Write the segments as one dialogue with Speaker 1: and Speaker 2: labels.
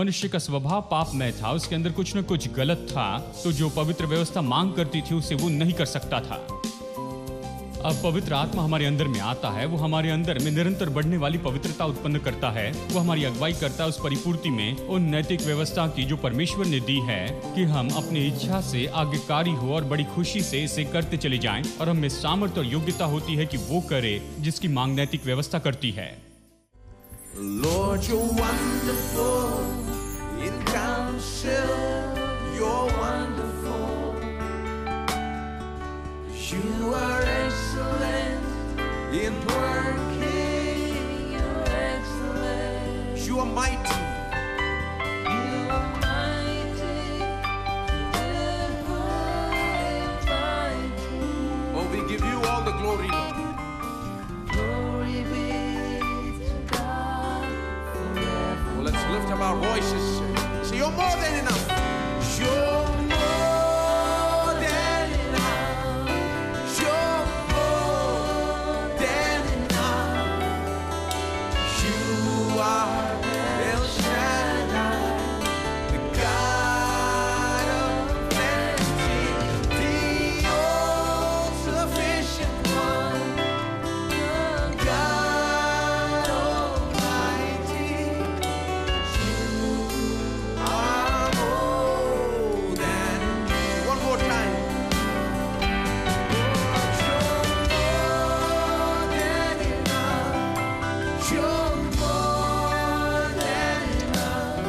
Speaker 1: मनुष्य का स्वभाव पापमय था, उसके अंदर कुछ न कुछ गलत था, तो जो पवित्र व्यवस्था मांग करती थी उसे वो नहीं कर सकता था। अब पवित्र आत्मा हमारे अंदर में आता है, वो हमारे अंदर में निरंतर बढ़ने वाली पवित्रता उत्पन्न करता है। वो हमारी अगुवाई करता है उस परिपूर्ति में, उन नैतिक व्यवस्था की जो परमेश्वर ने दी है, कि हम अपनी इच्छा से आज्ञाकारी हो और बड़ी खुशी से इसे करते चले जाएं, और हमें सामर्थ्य और योग्यता होती है कि वो करे जिसकी मांग नैतिक व्यवस्था करती है।
Speaker 2: Lord, you're wonderful in counsel, you're wonderful. You are excellent in working, you're excellent. You are mighty. You are mighty, mighty. Oh, we give you all the glory, Lord. Glory be to God forever. Well, let's lift up our voices. Say, you're more than enough. You're more than enough. You're more than enough. You are El Shaddai, the God of plenty, the all-sufficient one, the God Almighty. You are more than enough. One more time. You're more than enough.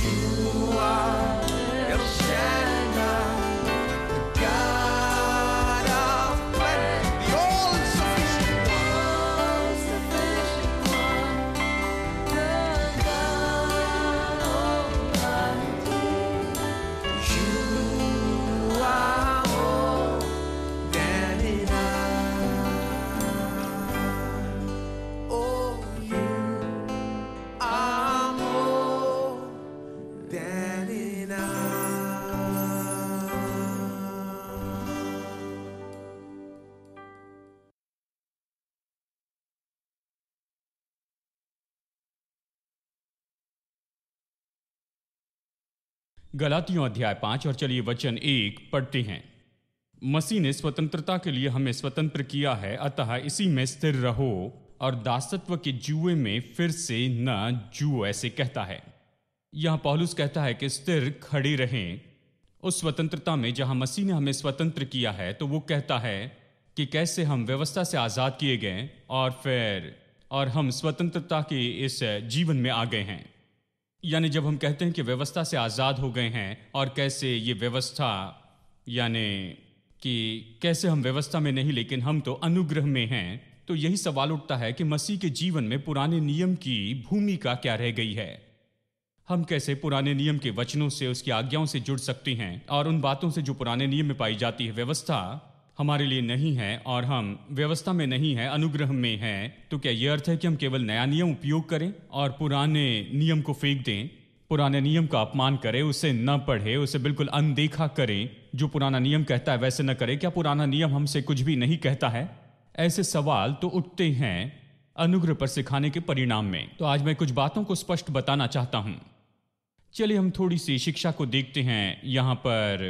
Speaker 2: You are El Shaddai, the God of plenty, the all-sufficient one, the God Almighty. You are more than enough. Oh, you are more than enough.
Speaker 1: गलातियों अध्याय 5 और चलिए वचन 1 पढ़ते हैं। मसीह ने स्वतंत्रता के लिए हमें स्वतंत्र किया है, अतः इसी में स्थिर रहो और दासत्व के जुए में फिर से न जुओ, ऐसे कहता है। यहाँ पौलुस कहता है कि स्थिर खड़े रहें उस स्वतंत्रता में जहाँ मसीह ने हमें स्वतंत्र किया है। तो वो कहता है कि कैसे हम व्यवस्था से आज़ाद किए गए और हम स्वतंत्रता के इस जीवन में आ गए हैं। यानी जब हम कहते हैं कि व्यवस्था से आज़ाद हो गए हैं, और कैसे ये व्यवस्था, यानी कि कैसे हम व्यवस्था में नहीं लेकिन हम तो अनुग्रह में हैं, तो यही सवाल उठता है कि मसीह के जीवन में पुराने नियम की भूमिका क्या रह गई है। हम कैसे पुराने नियम के वचनों से, उसकी आज्ञाओं से जुड़ सकते हैं, और उन बातों से जो पुराने नियम में पाई जाती है। व्यवस्था हमारे लिए नहीं है और हम व्यवस्था में नहीं है, अनुग्रह में हैं। तो क्या यह अर्थ है कि हम केवल नया नियम उपयोग करें और पुराने नियम को फेंक दें, पुराने नियम का अपमान करें, उसे न पढ़े, उसे बिल्कुल अनदेखा करें, जो पुराना नियम कहता है वैसे न करें? क्या पुराना नियम हमसे कुछ भी नहीं कहता है? ऐसे सवाल तो उठते हैं अनुग्रह पर सिखाने के परिणाम में। तो आज मैं कुछ बातों को स्पष्ट बताना चाहता हूं। चलिए हम थोड़ी सी शिक्षा को देखते हैं यहाँ पर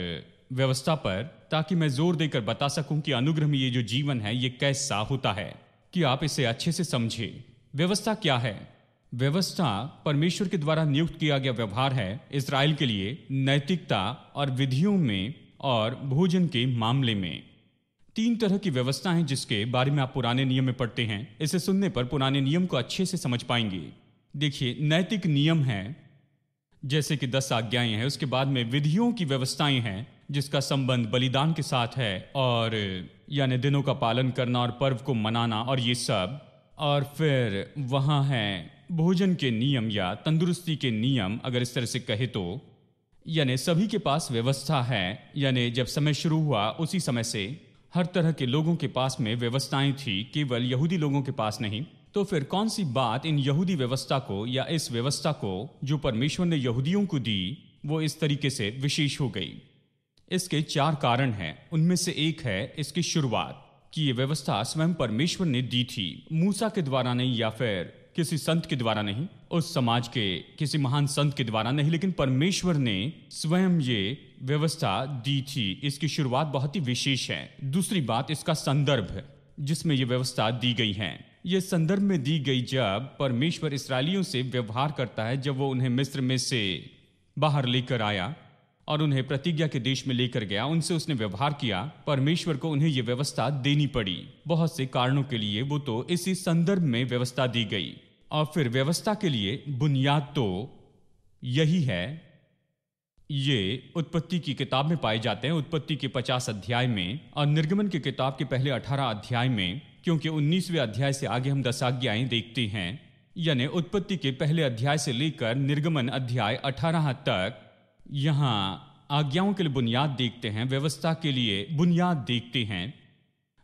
Speaker 1: व्यवस्था पर, ताकि मैं जोर देकर बता सकूं कि अनुग्रह में ये जो जीवन है ये कैसा होता है, कि आप इसे अच्छे से समझें। व्यवस्था क्या है? व्यवस्था परमेश्वर के द्वारा नियुक्त किया गया व्यवहार है इस्राएल के लिए, नैतिकता और विधियों में और भोजन के मामले में। 3 तरह की व्यवस्था हैं जिसके बारे में आप पुराने नियम में पढ़ते हैं। इसे सुनने पर पुराने नियम को अच्छे से समझ पाएंगे। देखिए, नैतिक नियम है जैसे कि 10 आज्ञाएं हैं, उसके बाद में विधियों की व्यवस्थाएं हैं जिसका संबंध बलिदान के साथ है, और यानी दिनों का पालन करना और पर्व को मनाना और ये सब। और फिर वहाँ है भोजन के नियम या तंदुरुस्ती के नियम, अगर इस तरह से कहे तो। यानी सभी के पास व्यवस्था है, यानी जब समय शुरू हुआ उसी समय से हर तरह के लोगों के पास में व्यवस्थाएं थी, केवल यहूदी लोगों के पास नहीं। तो फिर कौन सी बात इन यहूदी व्यवस्था को या इस व्यवस्था को जो परमेश्वर ने यहूदियों को दी वो इस तरीके से विशेष हो गई? इसके 4 कारण हैं। उनमें से एक है इसकी शुरुआत, कि ये व्यवस्था स्वयं परमेश्वर ने दी थी, मूसा के द्वारा नहीं या फिर किसी संत के द्वारा नहीं, उस समाज के किसी महान संत के द्वारा नहीं, लेकिन परमेश्वर ने स्वयं ये व्यवस्था दी थी। इसकी शुरुआत बहुत ही विशेष है। दूसरी बात, इसका संदर्भ जिसमें ये व्यवस्था दी गई है, ये संदर्भ में दी गई जब परमेश्वर इस्राएलियों से व्यवहार करता है, जब वो उन्हें मिस्र में से बाहर लेकर आया और उन्हें प्रतिज्ञा के देश में लेकर गया, उनसे उसने व्यवहार किया। परमेश्वर को उन्हें यह व्यवस्था देनी पड़ी बहुत से कारणों के लिए, वो तो इसी संदर्भ में व्यवस्था दी गई। और फिर व्यवस्था के लिए बुनियाद तो यही है। ये उत्पत्ति की किताब में पाए जाते हैं, उत्पत्ति के 50 अध्याय में और निर्गमन की किताब के पहले 18 अध्याय में, क्योंकि 19वें अध्याय से आगे हम 10 आज्ञाएं देखते हैं। यानी उत्पत्ति के पहले अध्याय से लेकर निर्गमन अध्याय 18 तक यहाँ आज्ञाओं के लिए बुनियाद देखते हैं, व्यवस्था के लिए बुनियाद देखते हैं।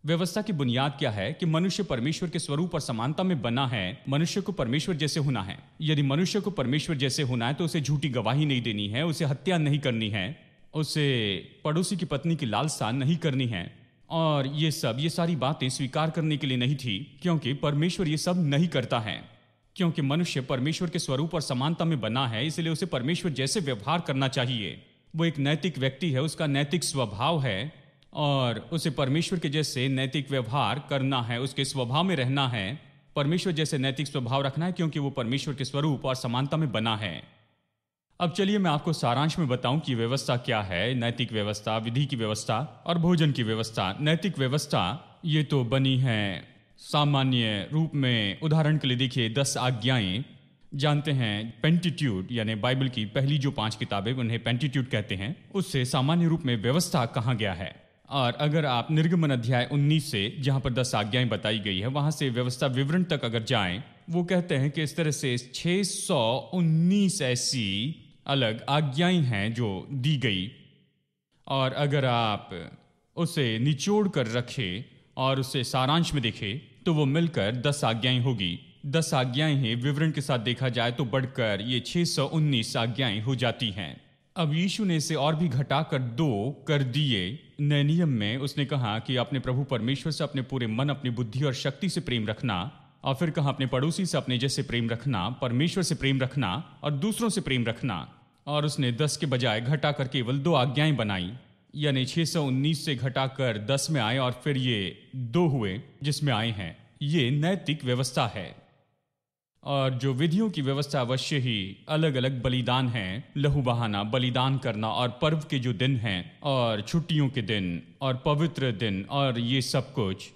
Speaker 1: व्यवस्था की बुनियाद क्या है कि मनुष्य परमेश्वर के स्वरूप और समानता में बना है। मनुष्य को परमेश्वर जैसे होना है। यदि मनुष्य को परमेश्वर जैसे होना है तो उसे झूठी गवाही नहीं देनी है, उसे हत्या नहीं करनी है, उसे पड़ोसी की पत्नी की लालसा नहीं करनी है। और ये सारी बातें स्वीकार करने के लिए नहीं थी, क्योंकि परमेश्वर ये सब नहीं करता है। क्योंकि मनुष्य परमेश्वर के स्वरूप और समानता में बना है, इसलिए उसे परमेश्वर जैसे व्यवहार करना चाहिए। वो एक नैतिक व्यक्ति है, उसका नैतिक स्वभाव है और उसे परमेश्वर के जैसे नैतिक व्यवहार करना है, उसके स्वभाव में रहना है, परमेश्वर जैसे नैतिक स्वभाव रखना है, क्योंकि वो परमेश्वर के स्वरूप और समानता में बना है। अब चलिए मैं आपको सारांश में बताऊं कि व्यवस्था क्या है। नैतिक व्यवस्था, विधि की व्यवस्था और भोजन की व्यवस्था। नैतिक व्यवस्था ये तो बनी है सामान्य रूप में। उदाहरण के लिए देखिए 10 आज्ञाएं, जानते हैं पेंटिट्यूड यानी बाइबल की पहली जो 5 किताबें उन्हें पेंटिट्यूड कहते हैं, उससे सामान्य रूप में व्यवस्था कहा गया है। और अगर आप निर्गमन अध्याय 19 से, जहां पर 10 आज्ञाएं बताई गई है, वहां से व्यवस्था विवरण तक अगर जाएं, वो कहते हैं कि इस तरह से 619 ऐसी अलग आज्ञाएं हैं जो दी गई। और अगर आप उसे निचोड़ कर रखें और उसे सारांश में देखें तो वो मिलकर 10 आज्ञाएं होगी। 10 आज्ञाएं हैं, विवरण के साथ देखा जाए तो बढ़कर ये 619 आज्ञाएं हो जाती हैं। अब यीशु ने इसे और भी घटाकर 2 कर दिए। नए नियम में उसने कहा कि अपने प्रभु परमेश्वर से अपने पूरे मन, अपनी बुद्धि और शक्ति से प्रेम रखना, और फिर कहा अपने पड़ोसी से अपने जैसे प्रेम रखना, परमेश्वर से प्रेम रखना और दूसरों से प्रेम रखना। और उसने 10 के बजाय घटाकर केवल 2 आज्ञाएं बनाई, यानी 619 से घटाकर 10 में आए और फिर ये 2 हुए जिसमें आए हैं। ये नैतिक व्यवस्था है। और जो विधियों की व्यवस्था अवश्य ही अलग अलग बलिदान हैं, लहू बहाना, बलिदान करना और पर्व के जो दिन हैं और छुट्टियों के दिन और पवित्र दिन और ये सब कुछ,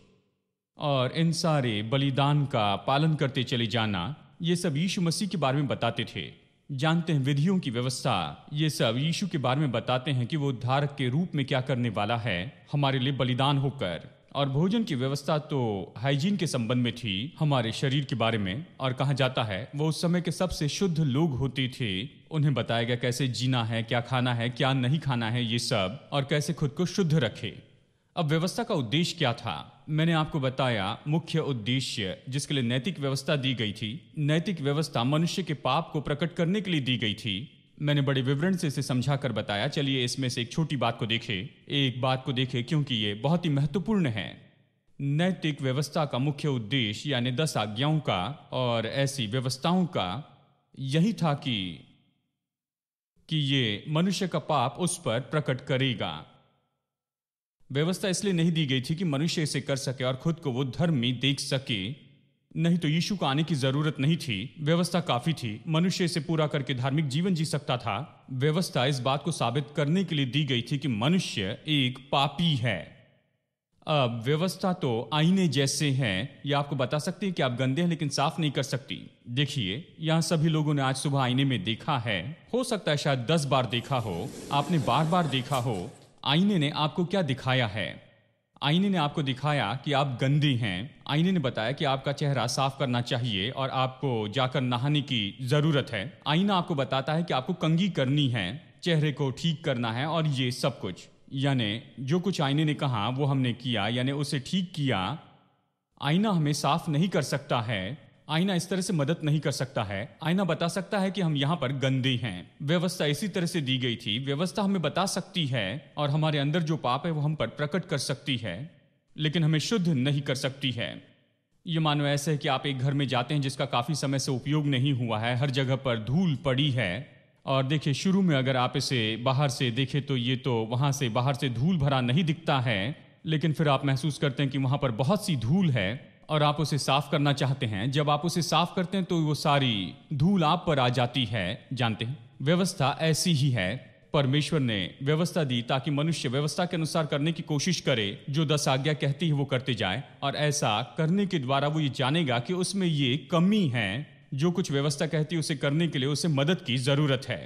Speaker 1: और इन सारे बलिदान का पालन करते चले जाना, ये सब यीशु मसीह के बारे में बताते थे। जानते हैं विधियों की व्यवस्था, ये सब यीशु के बारे में बताते हैं कि वो उद्धारक के रूप में क्या करने वाला है हमारे लिए बलिदान होकर। और भोजन की व्यवस्था तो हाइजीन के संबंध में थी, हमारे शरीर के बारे में। और कहा जाता है वो उस समय के सबसे शुद्ध लोग होते थे, उन्हें बताया गया कैसे जीना है, क्या खाना है, क्या नहीं खाना है, ये सब, और कैसे खुद को शुद्ध रखे। अब व्यवस्था का उद्देश्य क्या था? मैंने आपको बताया मुख्य उद्देश्य जिसके लिए नैतिक व्यवस्था दी गई थी। नैतिक व्यवस्था मनुष्य के पाप को प्रकट करने के लिए दी गई थी। मैंने बड़े विवरण से इसे समझाकर बताया। चलिए इसमें से एक छोटी बात को देखें, एक बात को देखें, क्योंकि ये बहुत ही महत्वपूर्ण है। नैतिक व्यवस्था का मुख्य उद्देश्य यानी 10 आज्ञाओं का और ऐसी व्यवस्थाओं का यही था कि ये मनुष्य का पाप उस पर प्रकट करेगा। व्यवस्था इसलिए नहीं दी गई थी कि मनुष्य इसे कर सके और खुद को वो धर्मी देख सके, नहीं तो यीशु को आने की जरूरत नहीं थी। व्यवस्था काफी थी, मनुष्य इसे पूरा करके धार्मिक जीवन जी सकता था। व्यवस्था इस बात को साबित करने के लिए दी गई थी कि मनुष्य एक पापी है। अब व्यवस्था तो आईने जैसे हैं, ये आपको बता सकती है कि आप गंदे हैं लेकिन साफ नहीं कर सकती। देखिए यहाँ सभी लोगों ने आज सुबह आईने में देखा है, हो सकता है शायद 10 बार देखा हो, आपने बार बार देखा हो। आईने ने आपको क्या दिखाया है? आईने ने आपको दिखाया कि आप गंदे हैं। आईने ने बताया कि आपका चेहरा साफ करना चाहिए और आपको जाकर नहाने की जरूरत है। आईना आपको बताता है कि आपको कंघी करनी है, चेहरे को ठीक करना है और ये सब कुछ। यानी जो कुछ आईने ने कहा वो हमने किया, यानी उसे ठीक किया। आईना हमें साफ नहीं कर सकता है, आईना इस तरह से मदद नहीं कर सकता है। आईना बता सकता है कि हम यहाँ पर गंदे हैं। व्यवस्था इसी तरह से दी गई थी। व्यवस्था हमें बता सकती है और हमारे अंदर जो पाप है वो हम पर प्रकट कर सकती है, लेकिन हमें शुद्ध नहीं कर सकती है। ये मानो ऐसे है कि आप एक घर में जाते हैं जिसका काफ़ी समय से उपयोग नहीं हुआ है, हर जगह पर धूल पड़ी है। और देखिए, शुरू में अगर आप इसे बाहर से देखें तो ये तो वहाँ से बाहर से धूल भरा नहीं दिखता है, लेकिन फिर आप महसूस करते हैं कि वहाँ पर बहुत सी धूल है और आप उसे साफ करना चाहते हैं। जब आप उसे साफ करते हैं तो वो सारी धूल आप पर आ जाती है। जानते हैं, व्यवस्था ऐसी ही है। परमेश्वर ने व्यवस्था दी ताकि मनुष्य व्यवस्था के अनुसार करने की कोशिश करे, जो 10 आज्ञा कहती है वो करते जाए, और ऐसा करने के द्वारा वो ये जानेगा कि उसमें ये कमी है। जो कुछ व्यवस्था कहती है उसे करने के लिए उसे मदद की जरूरत है।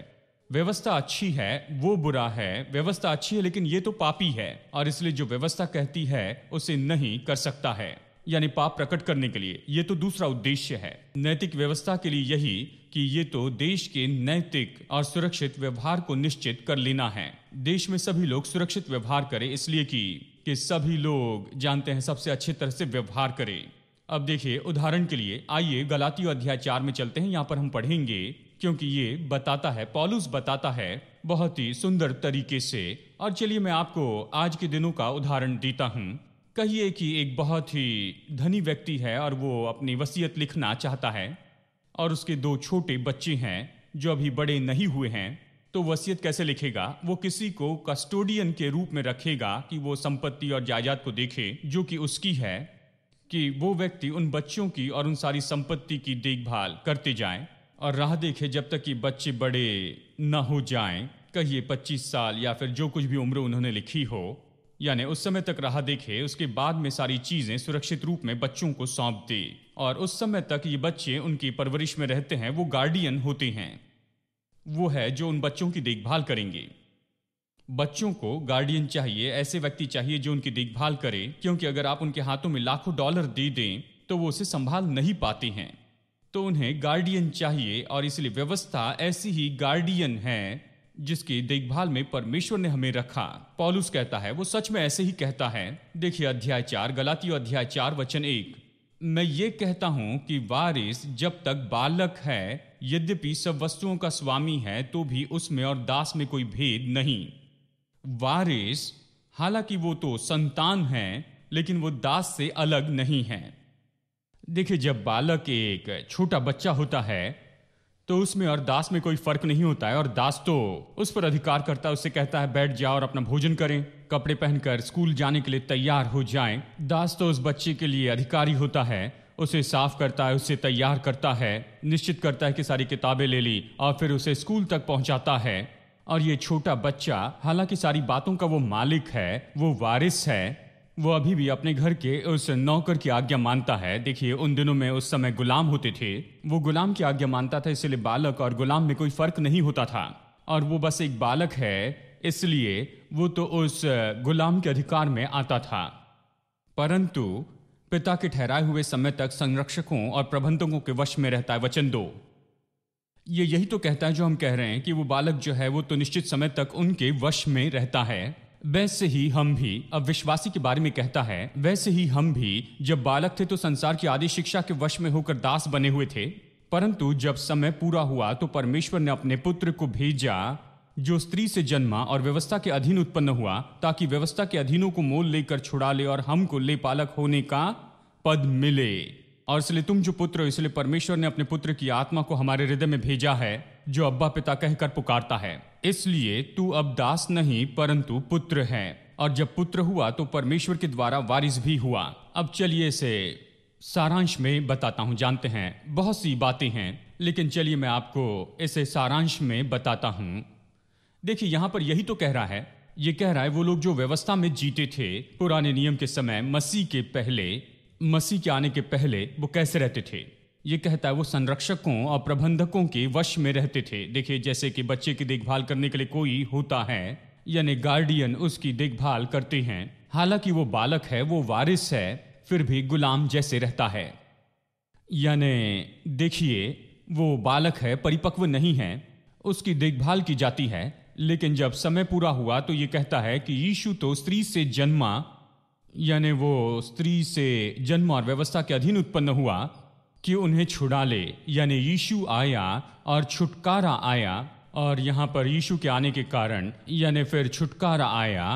Speaker 1: व्यवस्था अच्छी है, वो बुरा है। व्यवस्था अच्छी है लेकिन ये तो पापी है, और इसलिए जो व्यवस्था कहती है उसे नहीं कर सकता है, यानी पाप प्रकट करने के लिए। ये तो दूसरा उद्देश्य है नैतिक व्यवस्था के लिए, यही कि ये तो देश के नैतिक और सुरक्षित व्यवहार को निश्चित कर लेना है। देश में सभी लोग सुरक्षित व्यवहार करें, इसलिए कि सभी लोग जानते हैं सबसे अच्छी तरह से व्यवहार करें। अब देखिए, उदाहरण के लिए आइए गलातियों अध्याय 4 में चलते हैं। यहाँ पर हम पढ़ेंगे क्योंकि ये बताता है, पौलुस बताता है बहुत ही सुंदर तरीके से। और चलिए मैं आपको आज के दिनों का उदाहरण देता हूँ। कहिए कि एक बहुत ही धनी व्यक्ति है और वो अपनी वसीयत लिखना चाहता है, और उसके 2 छोटे बच्चे हैं जो अभी बड़े नहीं हुए हैं। तो वसीयत कैसे लिखेगा? वो किसी को कस्टोडियन के रूप में रखेगा कि वो संपत्ति और जायदाद को देखे जो कि उसकी है, कि वो व्यक्ति उन बच्चों की और उन सारी संपत्ति की देखभाल करते जाए और राह देखे जब तक कि बच्चे बड़े न हो जाएं। कहिए 25 साल या फिर जो कुछ भी उम्र उन्होंने लिखी हो, यानी उस समय तक राह देखे। उसके बाद में सारी चीजें सुरक्षित रूप में बच्चों को सौंप दे, और उस समय तक ये बच्चे उनकी परवरिश में रहते हैं। वो गार्डियन होते हैं, वो है जो उन बच्चों की देखभाल करेंगे। बच्चों को गार्डियन चाहिए, ऐसे व्यक्ति चाहिए जो उनकी देखभाल करे, क्योंकि अगर आप उनके हाथों में लाखों डॉलर दे दें तो वो उसे संभाल नहीं पाते हैं। तो उन्हें गार्डियन चाहिए, और इसलिए व्यवस्था ऐसी ही गार्डियन है जिसकी देखभाल में परमेश्वर ने हमें रखा। पौलुस कहता है, वो सच में ऐसे ही कहता है। देखिए अध्याय 4, गलातियों अध्याय 4 वचन 1, मैं ये कहता हूं कि वारिस जब तक बालक है, यद्यपि सब वस्तुओं का स्वामी है, तो भी उसमें और दास में कोई भेद नहीं। वारिस, हालांकि वो तो संतान है, लेकिन वो दास से अलग नहीं है। देखिए, जब बालक एक छोटा बच्चा होता है तो उसमें और दास में कोई फर्क नहीं होता है, और दास तो उस पर अधिकार करता है। उससे कहता है बैठ जाओ और अपना भोजन करें, कपड़े पहनकर स्कूल जाने के लिए तैयार हो जाएं। दास तो उस बच्चे के लिए अधिकारी होता है, उसे साफ करता है, उसे तैयार करता है, निश्चित करता है कि सारी किताबें ले ली, और फिर उसे स्कूल तक पहुंचाता है। और ये छोटा बच्चा, हालांकि सारी बातों का वो मालिक है, वो वारिस है, वो अभी भी अपने घर के उस नौकर की आज्ञा मानता है। देखिए, उन दिनों में उस समय गुलाम होते थे, वो गुलाम की आज्ञा मानता था, इसलिए बालक और गुलाम में कोई फर्क नहीं होता था। और वो बस एक बालक है, इसलिए वो तो उस गुलाम के अधिकार में आता था। परंतु पिता के ठहराए हुए समय तक संरक्षकों और प्रबंधकों के वश में रहता है। वचन 2 ये यही तो कहता है जो हम कह रहे हैं कि वो बालक जो है वो तो निश्चित समय तक उनके वश में रहता है। वैसे ही हम भी, अब विश्वासी के बारे में कहता है, वैसे ही हम भी जब बालक थे तो संसार की आदि शिक्षा के वश में होकर दास बने हुए थे। परंतु जब समय पूरा हुआ तो परमेश्वर ने अपने पुत्र को भेजा, जो स्त्री से जन्मा और व्यवस्था के अधीन उत्पन्न हुआ, ताकि व्यवस्था के अधीनों को मोल लेकर छुड़ा ले और हमको ले पालक होने का पद मिले। और इसलिए तुम जो पुत्र हो, इसलिए परमेश्वर ने अपने पुत्र की आत्मा को हमारे हृदय में भेजा है, जो अब्बा पिता कहकर पुकारता है। इसलिए तू अब दास नहीं परंतु पुत्र है, और जब पुत्र हुआ तो परमेश्वर के द्वारा वारिस भी हुआ। अब चलिए इसे सारांश में बताता हूं। जानते हैं बहुत सी बातें हैं, लेकिन चलिए मैं आपको इसे सारांश में बताता हूं। देखिए, यहां पर यही तो कह रहा है, ये कह रहा है वो लोग जो व्यवस्था में जीते थे पुराने नियम के समय, मसीह के पहले, मसीह के आने के पहले, वो कैसे रहते थे। ये कहता है वो संरक्षकों और प्रबंधकों के वश में रहते थे। देखिए, जैसे कि बच्चे की देखभाल करने के लिए कोई होता है, यानी गार्डियन उसकी देखभाल करते हैं। हालांकि वो बालक है, वो वारिस है, फिर भी गुलाम जैसे रहता है। यानी देखिए, वो बालक है, परिपक्व नहीं है, उसकी देखभाल की जाती है। लेकिन जब समय पूरा हुआ तो ये कहता है कि यीशु तो स्त्री से जन्मा, यानी वो स्त्री से जन्म और व्यवस्था के अधीन उत्पन्न हुआ कि उन्हें छुड़ा ले। यानी यीशु आया और छुटकारा आया, और यहाँ पर यीशु के आने के कारण यानी फिर छुटकारा आया,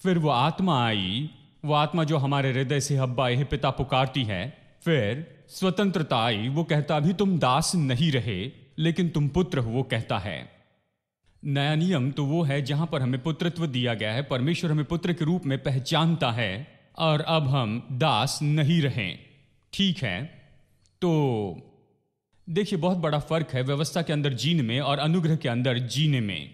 Speaker 1: फिर वो आत्मा आई, वो आत्मा जो हमारे हृदय से अब्बा हे पिता पुकारती है, फिर स्वतंत्रता आई, वो कहता अभी तुम दास नहीं रहे लेकिन तुम पुत्र हो, वो कहता है। नया नियम तो वो है जहां पर हमें पुत्रत्व दिया गया है, परमेश्वर हमें पुत्र के रूप में पहचानता है और अब हम दास नहीं रहे। ठीक है, तो देखिए बहुत बड़ा फर्क है व्यवस्था के अंदर जीने में और अनुग्रह के अंदर जीने में,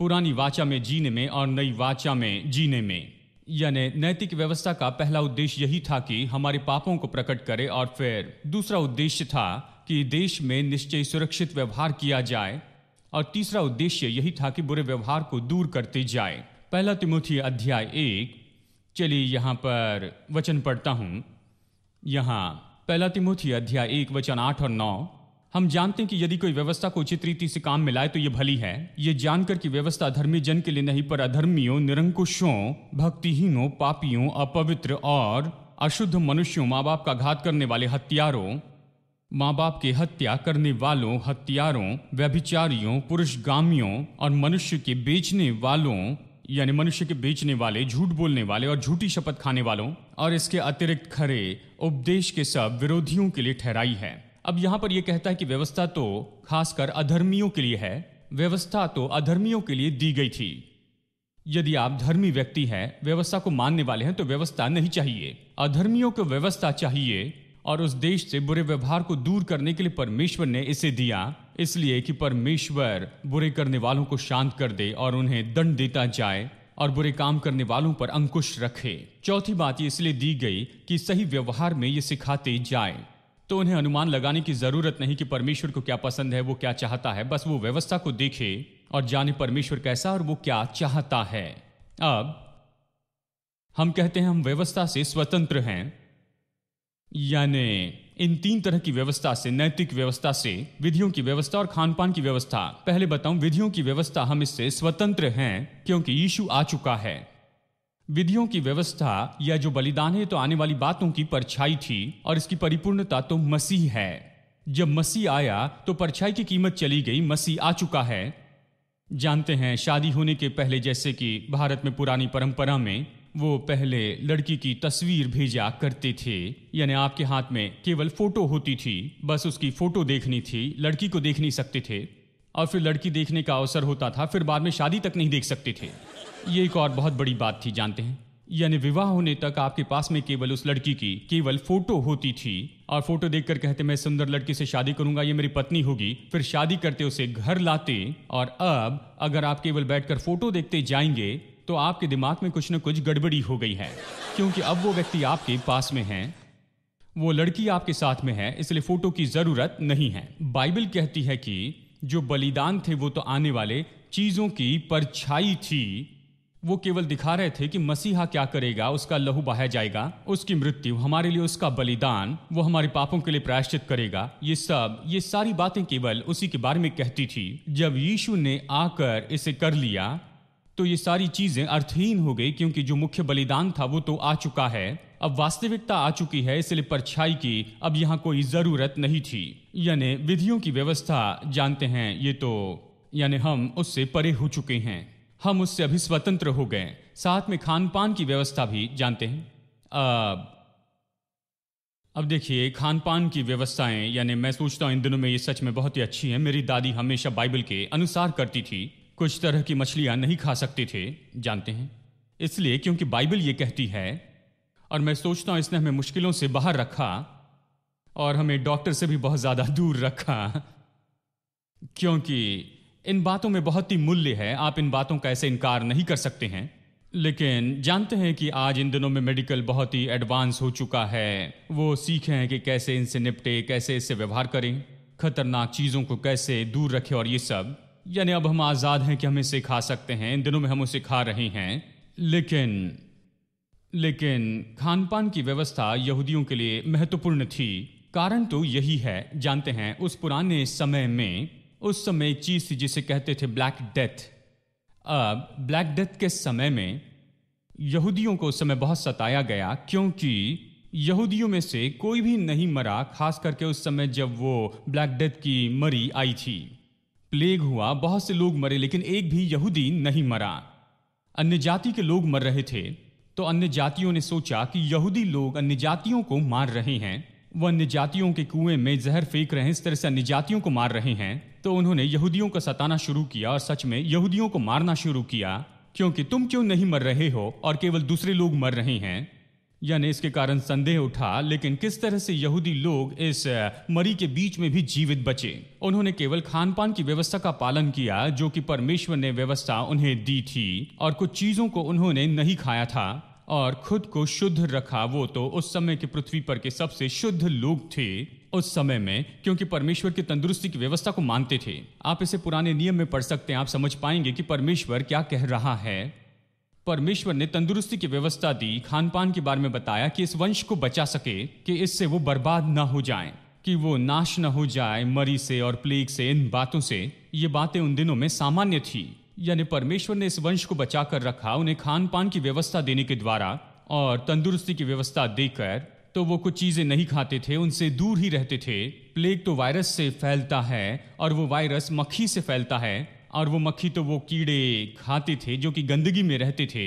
Speaker 1: पुरानी वाचा में जीने में और नई वाचा में जीने में। यानी नैतिक व्यवस्था का पहला उद्देश्य यही था कि हमारे पापों को प्रकट करे, और फिर दूसरा उद्देश्य था कि देश में निश्चय सुरक्षित व्यवहार किया जाए, और तीसरा उद्देश्य यही था कि बुरे व्यवहार को दूर करते जाए। पहला तिमोथी अध्याय 1, चलिए यहाँ पर वचन पढ़ता हूँ। यहाँ पहला तिमोथी अध्याय 1 वचन 8 और 9। हम जानते हैं कि यदि कोई व्यवस्था को उचित रीति से काम में लाए तो ये भली है, ये जानकर कि व्यवस्था धर्मी जन के लिए नहीं पर अधर्मियों, निरंकुशों, भक्तिहीनों, पापियों, अपवित्र और अशुद्ध मनुष्यों, माँ बाप का घात करने वाले, हत्यारों, माँ बाप की हत्या करने वालों, हत्यारों, व्यभिचारियों, पुरुषगामियों और मनुष्य के बेचने वालों, यानी मनुष्य के बेचने वाले, झूठ बोलने वाले और झूठी शपथ खाने वालों और इसके अतिरिक्त खरे उपदेश के सब विरोधियों के लिए ठहराई है। अब यहां पर यह कहता है कि व्यवस्था तो खासकर अधर्मियों के लिए है, व्यवस्था तो अधर्मियों के लिए दी गई थी। यदि आप धर्मी व्यक्ति हैं, व्यवस्था को मानने वाले हैं, तो व्यवस्था नहीं चाहिए। अधर्मियों को व्यवस्था चाहिए, और उस देश से बुरे व्यवहार को दूर करने के लिए परमेश्वर ने इसे दिया, इसलिए कि परमेश्वर बुरे करने वालों को शांत कर दे और उन्हें दंड देता जाए और बुरे काम करने वालों पर अंकुश रखे। चौथी बात ये इसलिए दी गई कि सही व्यवहार में ये सिखाते जाए, तो उन्हें अनुमान लगाने की जरूरत नहीं कि परमेश्वर को क्या पसंद है, वो क्या चाहता है। बस वो व्यवस्था को देखे और जाने परमेश्वर कैसा और वो क्या चाहता है। अब हम कहते हैं हम व्यवस्था से स्वतंत्र हैं, यानी इन तीन तरह की व्यवस्था से, नैतिक व्यवस्था से, विधियों की व्यवस्था और खान पान की व्यवस्था। पहले बताऊं, विधियों की व्यवस्था हम इससे स्वतंत्र हैं क्योंकि यीशु आ चुका है। विधियों की व्यवस्था या जो बलिदान है तो आने वाली बातों की परछाई थी, और इसकी परिपूर्णता तो मसीह है। जब मसीह आया तो परछाई की कीमत चली गई, मसीह आ चुका है। जानते हैं शादी होने के पहले, जैसे कि भारत में पुरानी परंपरा में वो पहले लड़की की तस्वीर भेजा करते थे, यानी आपके हाथ में केवल फोटो होती थी, बस उसकी फोटो देखनी थी, लड़की को देख नहीं सकते थे, और फिर लड़की देखने का अवसर होता था, फिर बाद में शादी तक नहीं देख सकते थे। ये एक और बहुत बड़ी बात थी, जानते हैं, यानी विवाह होने तक आपके पास में केवल उस लड़की की केवल फोटो होती थी, और फोटो देखकर कहते मैं सुंदर लड़की से शादी करूंगा, ये मेरी पत्नी होगी, फिर शादी करते उसे घर लाते। और अब अगर आप केवल बैठकर फोटो देखते जाएंगे तो आपके दिमाग में कुछ न कुछ गड़बड़ी हो गई है, क्योंकि अब वो व्यक्ति आपके पास में है, वो लड़की आपके साथ में है, इसलिए फोटो की जरूरत नहीं है। बाइबल कहती है कि जो बलिदान थे वो तो आने वाले चीजों की परछाई थी, वो केवल दिखा रहे थे कि मसीहा क्या करेगा, उसका लहू बहाया जाएगा, उसकी मृत्यु हमारे लिए, उसका बलिदान, वो हमारे पापों के लिए प्रायश्चित करेगा। ये सारी बातें केवल उसी के बारे में कहती थी। जब यीशु ने आकर इसे कर लिया तो ये सारी चीजें अर्थहीन हो गई, क्योंकि जो मुख्य बलिदान था वो तो आ चुका है, अब वास्तविकता आ चुकी है, इसलिए परछाई की अब यहाँ कोई जरूरत नहीं थी। यानी विधियों की व्यवस्था, जानते हैं, ये तो यानी हम उससे परे हो चुके हैं, हम उससे अभी स्वतंत्र हो गए। साथ में खान पान की व्यवस्था भी जानते हैं। अब देखिए खान पान की व्यवस्थाएं, यानी मैं सोचता हूं इन दिनों में ये सच में बहुत ही अच्छी है। मेरी दादी हमेशा बाइबल के अनुसार करती थी। कुछ तरह की मछलियां नहीं खा सकते थे, जानते हैं, इसलिए क्योंकि बाइबल ये कहती है, और मैं सोचता हूं इसने हमें मुश्किलों से बाहर रखा और हमें डॉक्टर से भी बहुत ज्यादा दूर रखा, क्योंकि इन बातों में बहुत ही मूल्य है। आप इन बातों का ऐसे इनकार नहीं कर सकते हैं। लेकिन जानते हैं कि आज इन दिनों में मेडिकल बहुत ही एडवांस हो चुका है, वो सीखे हैं कि कैसे इनसे निपटे, कैसे इससे व्यवहार करें, खतरनाक चीज़ों को कैसे दूर रखें, और ये सब। यानी अब हम आज़ाद हैं कि हम इसे खा सकते हैं, इन दिनों में हम उसे खा रहे हैं। लेकिन खान पान की व्यवस्था यहूदियों के लिए महत्वपूर्ण थी। कारण तो यही है, जानते हैं, उस पुराने समय में, उस समय एक चीज़ थी जिसे कहते थे ब्लैक डेथ। अब ब्लैक डेथ के समय में यहूदियों को उस समय बहुत सताया गया, क्योंकि यहूदियों में से कोई भी नहीं मरा, खास करके उस समय जब वो ब्लैक डेथ की मरी आई थी। प्लेग हुआ, बहुत से लोग मरे, लेकिन एक भी यहूदी नहीं मरा। अन्य जाति के लोग मर रहे थे, तो अन्य जातियों ने सोचा कि यहूदी लोग अन्य जातियों को मार रहे हैं, वो अन्य जातियों के कुएं में जहर फेंक रहे हैं, इस तरह से अन्य जातियों को मार रहे हैं, तो उन्होंने यहूदियों को सताना शुरू किया और सच में यहूदियों को मारना शुरू किया, क्योंकि तुम क्यों नहीं मर रहे हो और केवल दूसरे लोग मर रहे हैं। यानी इसके कारण संदेह उठा, लेकिन किस तरह से यहूदी लोग इस मरी के बीच में भी जीवित बचे। उन्होंने केवल खान पान की व्यवस्था का पालन किया जो कि परमेश्वर ने व्यवस्था उन्हें दी थी, और कुछ चीजों को उन्होंने नहीं खाया था और खुद को शुद्ध रखा। वो तो उस समय के पृथ्वी पर के सबसे शुद्ध लोग थे उस समय में, क्योंकि परमेश्वर की तंदुरुस्ती की व्यवस्था को मानते थे। आप इसे पुराने नियम में पढ़ सकते हैं, आप समझ पाएंगे कि परमेश्वर क्या कह रहा है। परमेश्वर ने तंदुरुस्ती की व्यवस्था दी, खान पान के बारे में बताया कि इस वंश को बचा सके, कि इससे वो बर्बाद ना हो जाए, कि वो नाश ना हो जाए मरी से और प्लेग से, इन बातों से। ये बातें उन दिनों में सामान्य थी। यानी परमेश्वर ने इस वंश को बचा कर रखा, उन्हें खान पान की व्यवस्था देने के द्वारा और तंदुरुस्ती की व्यवस्था देकर। तो वो कुछ चीजें नहीं खाते थे, उनसे दूर ही रहते थे। प्लेग तो वायरस से फैलता है और वो वायरस मक्खी से फैलता है, और वो मक्खी तो वो कीड़े खाते थे जो कि गंदगी में रहते थे।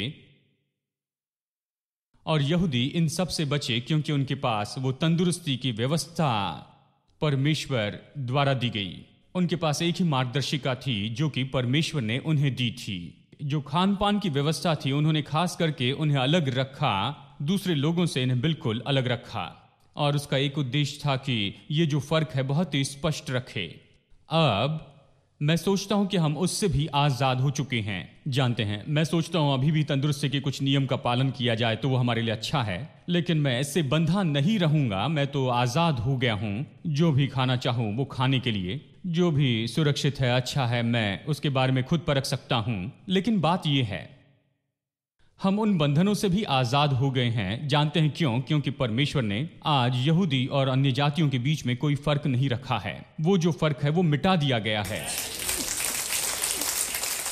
Speaker 1: और यहूदी इन सब से बचे क्योंकि उनके पास वो तंदुरुस्ती की व्यवस्था परमेश्वर द्वारा दी गई। उनके पास एक ही मार्गदर्शिका थी जो कि परमेश्वर ने उन्हें दी थी। जो खान पान की व्यवस्था थी, उन्होंने खास करके उन्हें अलग रखा, दूसरे लोगों से इन्हें बिल्कुल अलग रखा, और उसका एक उद्देश्य था कि ये जो फर्क है बहुत ही स्पष्ट रखे। अब मैं सोचता हूं कि हम उससे भी आजाद हो चुके हैं। जानते हैं, मैं सोचता हूं अभी भी तंदुरुस्ती के कुछ नियम का पालन किया जाए तो वो हमारे लिए अच्छा है, लेकिन मैं इससे बंधा नहीं रहूंगा। मैं तो आजाद हो गया हूं, जो भी खाना चाहूं वो खाने के लिए, जो भी सुरक्षित है, अच्छा है, मैं उसके बारे में खुद परख सकता हूं। लेकिन बात यह है, हम उन बंधनों से भी आजाद हो गए हैं। जानते हैं क्यों? क्योंकि परमेश्वर ने आज यहूदी और अन्य जातियों के बीच में कोई फर्क नहीं रखा है। वो जो फर्क है वो मिटा दिया गया है।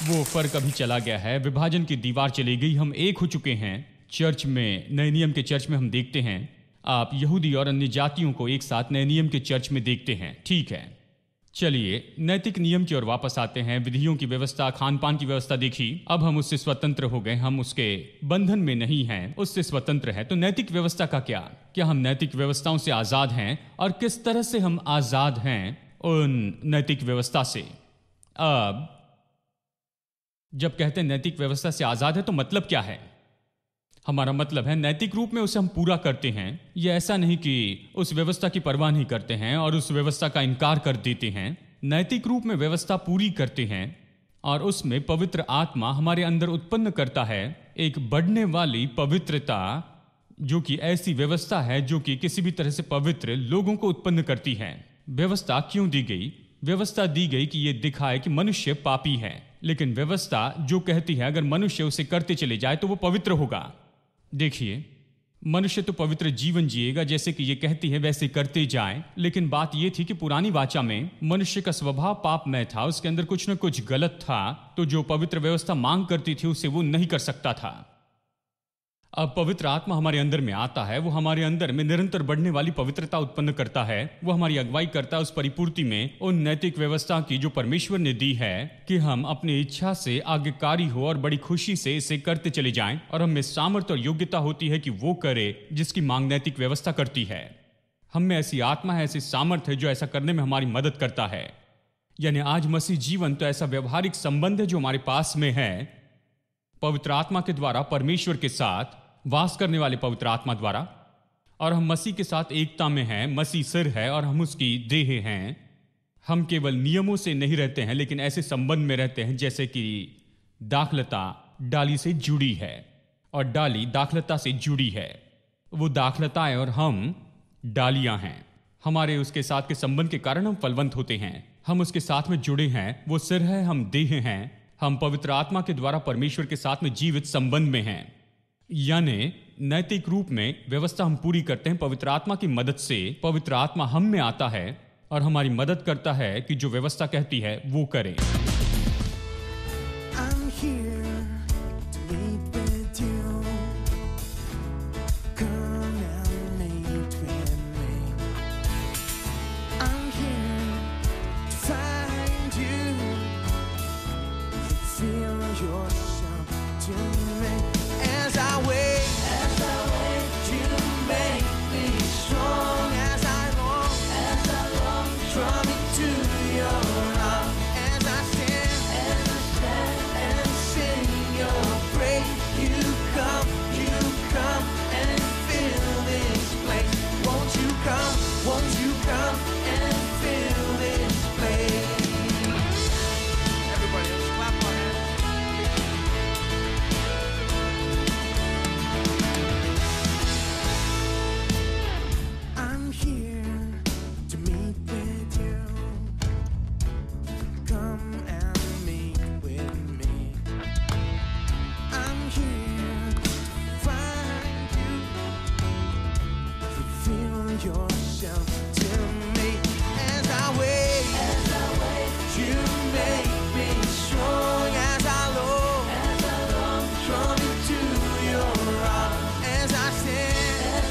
Speaker 1: वो फर्क अभी चला गया है, विभाजन की दीवार चली गई, हम एक हो चुके हैं। चर्च में, नए नियम के चर्च में हम देखते हैं, आप यहूदी और अन्य जातियों को एक साथ नए नियम के चर्च में देखते हैं। ठीक है, चलिए नैतिक नियम की ओर वापस आते हैं। विधियों की व्यवस्था, खान पान की व्यवस्था देखी, अब हम उससे स्वतंत्र हो गए, हम उसके बंधन में नहीं हैं, उससे स्वतंत्र है। तो नैतिक व्यवस्था का क्या हम नैतिक व्यवस्थाओं से आजाद हैं? और किस तरह से हम आजाद हैं उन नैतिक व्यवस्था से? अब जब कहते हैं नैतिक व्यवस्था से आजाद है तो मतलब क्या है? हमारा मतलब है नैतिक रूप में उसे हम पूरा करते हैं। यह ऐसा नहीं कि उस व्यवस्था की परवाह नहीं करते हैं और उस व्यवस्था का इनकार कर देते हैं। नैतिक रूप में व्यवस्था पूरी करते हैं और उसमें पवित्र आत्मा हमारे अंदर उत्पन्न करता है एक बढ़ने वाली पवित्रता, जो कि ऐसी व्यवस्था है जो कि किसी भी तरह से पवित्र लोगों को उत्पन्न करती है। व्यवस्था क्यों दी गई? व्यवस्था दी गई कि यह दिखाए कि मनुष्य पापी है, लेकिन व्यवस्था जो कहती है अगर मनुष्य उसे करते चले जाए तो वो पवित्र होगा। देखिए, मनुष्य तो पवित्र जीवन जिएगा, जैसे कि ये कहती है वैसे करते जाए। लेकिन बात यह थी कि पुरानी वाचा में मनुष्य का स्वभाव पापमय था, उसके अंदर कुछ न कुछ गलत था, तो जो पवित्र व्यवस्था मांग करती थी उसे वो नहीं कर सकता था। अब पवित्र आत्मा हमारे अंदर में आता है, वो हमारे अंदर में निरंतर बढ़ने वाली पवित्रता उत्पन्न करता है। वो हमारी अगुवाई करता है उस परिपूर्ति में, उन नैतिक व्यवस्था की जो परमेश्वर ने दी है, कि हम अपनी इच्छा से आज्ञाकारी हो और बड़ी खुशी से इसे करते चले जाएं। और हमें सामर्थ्य और योग्यता होती है कि वो करे जिसकी मांग नैतिक व्यवस्था करती है। हम में ऐसी आत्मा है, ऐसी सामर्थ्य है जो ऐसा करने में हमारी मदद करता है। यानी आज मसीह जीवन तो ऐसा व्यवहारिक संबंध है जो हमारे पास में है, पवित्र आत्मा के द्वारा परमेश्वर के साथ वास करने वाले पवित्र आत्मा द्वारा। और हम मसीह के साथ एकता में हैं। मसीह सिर है और हम उसकी देह हैं। हम केवल नियमों से नहीं रहते हैं, लेकिन ऐसे संबंध में रहते हैं जैसे कि दाखलता डाली से जुड़ी है और डाली दाखलता से जुड़ी है। वो दाखलता है और हम डालियां हैं। हमारे उसके साथ के संबंध के कारण हम फलवंत होते हैं। हम उसके साथ में जुड़े हैं। वो सिर है, हम देह हैं। हम पवित्र आत्मा के द्वारा परमेश्वर के साथ में जीवित संबंध में हैं। यानी नैतिक रूप में व्यवस्था हम पूरी करते हैं पवित्र आत्मा की मदद से। पवित्र आत्मा हम में आता है और हमारी मदद करता है कि जो व्यवस्था कहती है वो करें।
Speaker 2: I'm here to meet with you. Come and meet with me. I'm here to find you. Feel yourself to me as I wait to make me strong. As I here to find you. Reveal yourself to me as I wait. You make me strong as I long. Draw me to your arms as I stand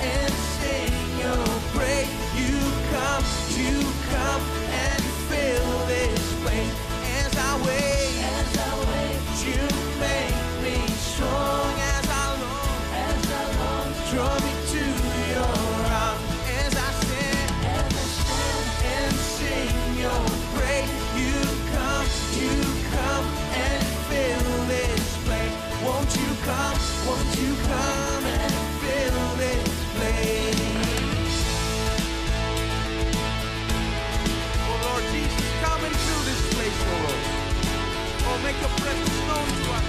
Speaker 2: and sing your praise. You come and fill this place as I wait. You make me strong as I long. Draw me to your arms as I stand and sing your praise. You come and fill this place. Won't you come and fill this place? Oh Lord Jesus, come and fill this place, oh Lord. Oh, make your presence known to us.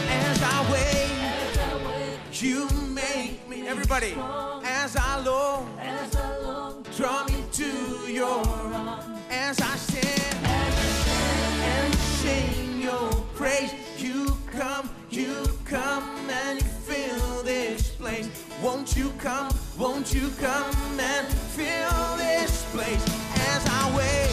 Speaker 2: As I wait, you make me. Everybody, as I long, draw me to your arms. As I stand and sing your praise, you come and fill this place. Won't you come and fill this place as I wait?